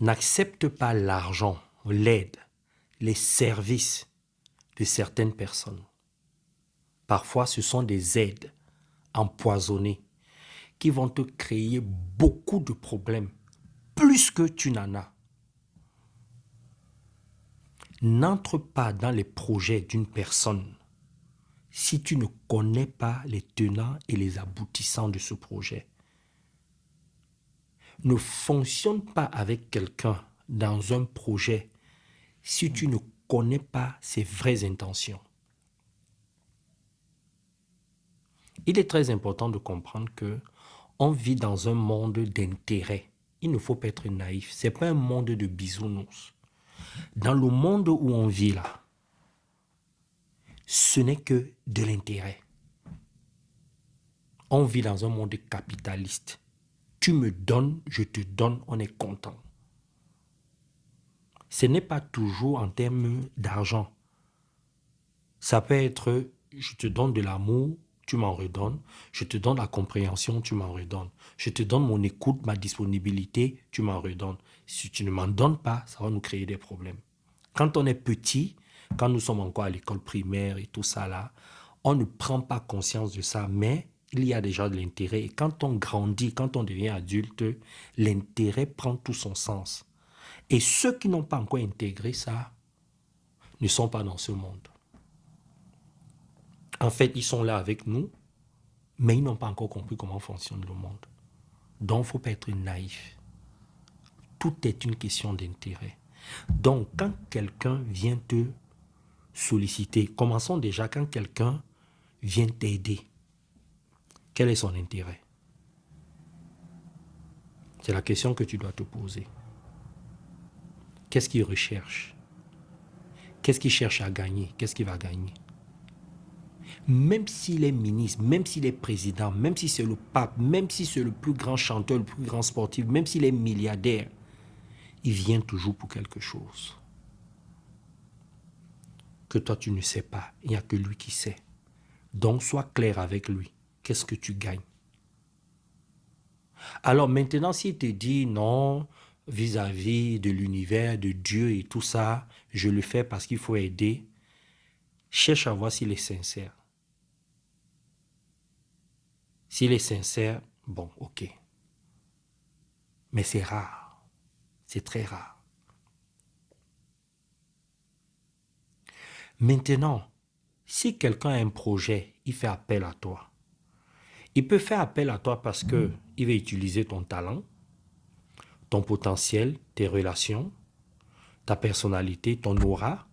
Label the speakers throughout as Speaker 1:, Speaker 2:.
Speaker 1: N'accepte pas l'argent, l'aide, les services de certaines personnes. Parfois, ce sont des aides empoisonnées qui vont te créer beaucoup de problèmes, plus que tu n'en as. N'entre pas dans les projets d'une personne si tu ne connais pas les tenants et les aboutissants de ce projet. Ne fonctionne pas avec quelqu'un dans un projet si tu ne connais pas ses vraies intentions. Il est très important de comprendre que on vit dans un monde d'intérêt. Il ne faut pas être naïf. Ce n'est pas un monde de bisounours. Dans le monde où on vit là, ce n'est que de l'intérêt. On vit dans un monde capitaliste. Tu me donnes, je te donne, on est content. Ce n'est pas toujours en termes d'argent. Ça peut être, je te donne de l'amour, tu m'en redonnes. Je te donne la compréhension, tu m'en redonnes. Je te donne mon écoute, ma disponibilité, tu m'en redonnes. Si tu ne m'en donnes pas, ça va nous créer des problèmes. Quand on est petit, quand nous sommes encore à l'école primaire et tout ça là, on ne prend pas conscience de ça, mais il y a déjà de l'intérêt. Et quand on grandit, quand on devient adulte, l'intérêt prend tout son sens. Et ceux qui n'ont pas encore intégré ça ne sont pas dans ce monde. En fait, ils sont là avec nous, mais ils n'ont pas encore compris comment fonctionne le monde. Donc, il ne faut pas être naïf. Tout est une question d'intérêt. Donc, quand quelqu'un vient te solliciter, commençons déjà quand quelqu'un vient t'aider. Quel est son intérêt? C'est la question que tu dois te poser. Qu'est-ce qu'il recherche? Qu'est-ce qu'il cherche à gagner? Qu'est-ce qu'il va gagner? Même s'il est ministre, même s'il est président, même si c'est le pape, même si c'est le plus grand chanteur, le plus grand sportif, même s'il est milliardaire, il vient toujours pour quelque chose que toi tu ne sais pas. Il n'y a que lui qui sait. Donc sois clair avec lui. Qu'est-ce que tu gagnes? Alors maintenant, s'il te dit non, vis-à-vis de l'univers, de Dieu et tout ça, je le fais parce qu'il faut aider, cherche à voir s'il est sincère. S'il est sincère, bon, ok. Mais c'est rare. C'est très rare. Maintenant, si quelqu'un a un projet, il fait appel à toi. Il peut faire appel à toi parce qu'il va utiliser ton talent, ton potentiel, tes relations, ta personnalité, ton aura,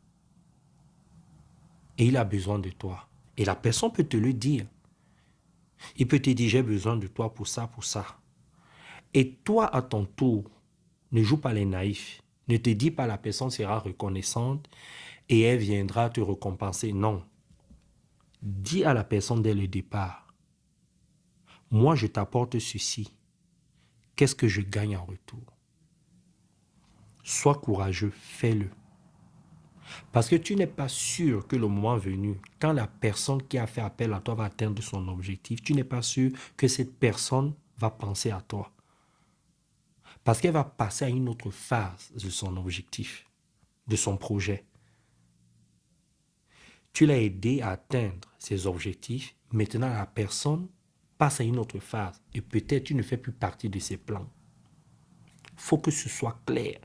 Speaker 1: et il a besoin de toi. Et la personne peut te le dire. Il peut te dire, j'ai besoin de toi pour ça, pour ça. Et toi, à ton tour, ne joue pas les naïfs. Ne te dis pas la personne sera reconnaissante et elle viendra te récompenser. Non. Dis à la personne dès le départ, moi je t'apporte ceci. Qu'est-ce que je gagne en retour? Sois courageux, fais-le. Parce que tu n'es pas sûr que le moment venu, quand la personne qui a fait appel à toi va atteindre son objectif, tu n'es pas sûr que cette personne va penser à toi. Parce qu'elle va passer à une autre phase de son objectif, de son projet. Tu l'as aidé à atteindre ses objectifs. Maintenant, la personne passe à une autre phase. Et peut-être tu ne fais plus partie de ses plans. Il faut que ce soit clair.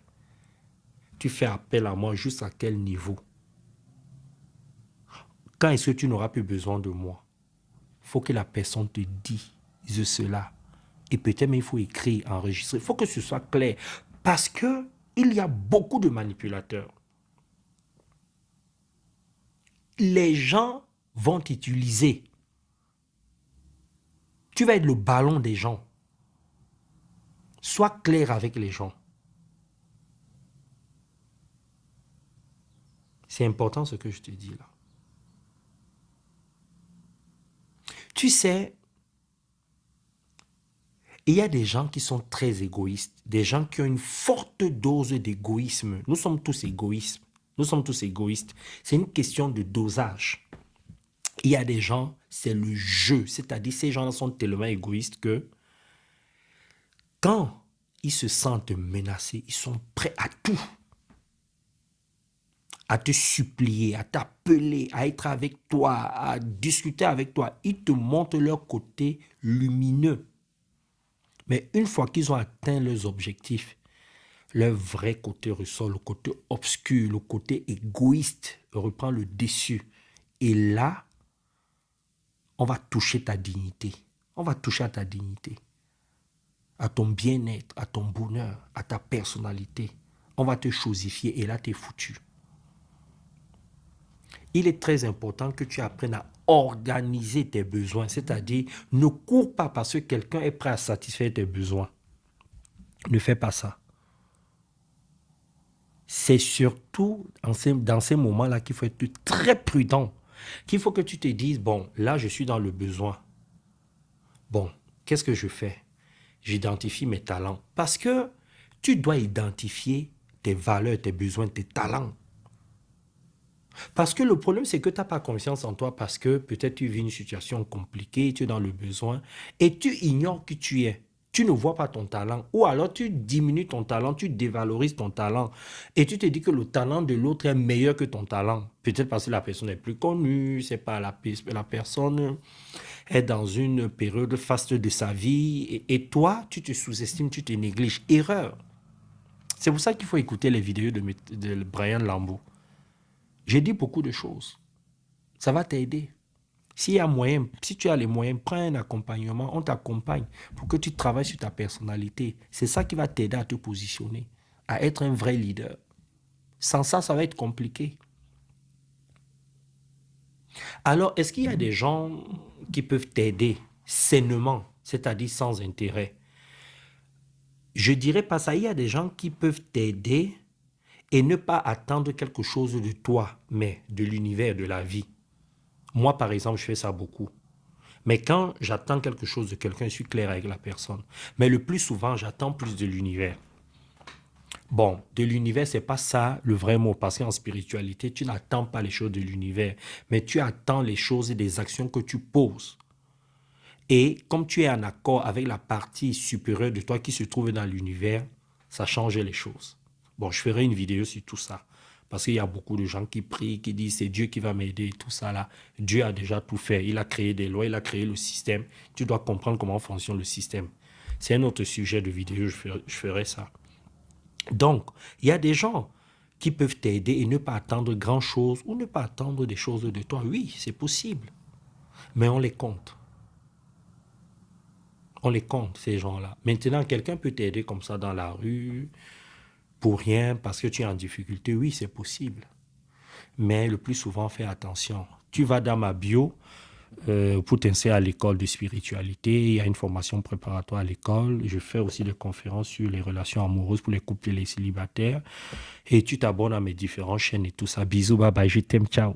Speaker 1: Tu fais appel à moi juste à quel niveau? Quand est-ce que tu n'auras plus besoin de moi? Il faut que la personne te dise cela. Et peut-être même il faut écrire, enregistrer. Il faut que ce soit clair. Parce qu'il y a beaucoup de manipulateurs. Les gens vont t'utiliser. Tu vas être le ballon des gens. Sois clair avec les gens. C'est important ce que je te dis là. Tu sais, il y a des gens qui sont très égoïstes, des gens qui ont une forte dose d'égoïsme. Nous sommes tous égoïstes. Nous sommes tous égoïstes. C'est une question de dosage. Il y a des gens, c'est le jeu. C'est-à-dire, ces gens-là sont tellement égoïstes que quand ils se sentent menacés. Ils sont prêts à tout. À te supplier, à t'appeler, à être avec toi, à discuter avec toi. Ils te montrent leur côté lumineux. Mais une fois qu'ils ont atteint leurs objectifs, leur vrai côté ressort, le côté obscur, le côté égoïste reprend le dessus. Et là, on va toucher ta dignité. On va toucher à ta dignité, à ton bien-être, à ton bonheur, à ta personnalité. On va te chosifier et là, tu es foutu. Il est très important que tu apprennes à organiser tes besoins, c'est-à-dire ne cours pas parce que quelqu'un est prêt à satisfaire tes besoins. Ne fais pas ça. C'est surtout dans ces moments-là qu'il faut être très prudent, qu'il faut que tu te dises, bon, là, je suis dans le besoin. Bon, qu'est-ce que je fais? J'identifie mes talents. Parce que tu dois identifier tes valeurs, tes besoins, tes talents. Parce que le problème, c'est que tu n'as pas confiance en toi parce que peut-être tu vis une situation compliquée, tu es dans le besoin et tu ignores qui tu es. Tu ne vois pas ton talent. Ou alors tu diminues ton talent, tu dévalorises ton talent et tu te dis que le talent de l'autre est meilleur que ton talent. Peut-être parce que la personne est plus connue, c'est pas la personne est dans une période faste de sa vie et toi, tu te sous-estimes, tu te négliges. Erreur. C'est pour ça qu'il faut écouter les vidéos de Brian Lambeau. J'ai dit beaucoup de choses. Ça va t'aider. S'il y a moyen, si tu as les moyens, prends un accompagnement, on t'accompagne pour que tu travailles sur ta personnalité. C'est ça qui va t'aider à te positionner, à être un vrai leader. Sans ça, ça va être compliqué. Alors, est-ce qu'il y a des gens qui peuvent t'aider sainement, c'est-à-dire sans intérêt? Je dirais pas ça. Il y a des gens qui peuvent t'aider et ne pas attendre quelque chose de toi, mais de l'univers, de la vie. Moi, par exemple, je fais ça beaucoup. Mais quand j'attends quelque chose de quelqu'un, je suis clair avec la personne. Mais le plus souvent, j'attends plus de l'univers. Bon, de l'univers, c'est pas ça le vrai mot, parce qu'en spiritualité, tu n'attends pas les choses de l'univers, mais tu attends les choses et des actions que tu poses. Et comme tu es en accord avec la partie supérieure de toi qui se trouve dans l'univers, ça change les choses. Bon, je ferai une vidéo sur tout ça. Parce qu'il y a beaucoup de gens qui prient, qui disent c'est Dieu qui va m'aider, tout ça là. Dieu a déjà tout fait. Il a créé des lois, il a créé le système. Tu dois comprendre comment fonctionne le système. C'est un autre sujet de vidéo, je ferai ça. Donc, il y a des gens qui peuvent t'aider et ne pas attendre grand-chose ou ne pas attendre des choses de toi. Oui, c'est possible. Mais on les compte. On les compte, ces gens-là. Maintenant, quelqu'un peut t'aider comme ça dans la rue, pour rien, parce que tu es en difficulté. Oui, c'est possible. Mais le plus souvent, fais attention. Tu vas dans ma bio pour t'inscrire à l'école de spiritualité. Il y a une formation préparatoire à l'école. Je fais aussi des conférences sur les relations amoureuses pour les couples et les célibataires. Et tu t'abonnes à mes différentes chaînes et tout ça. Bisous, bye bye, je t'aime, ciao.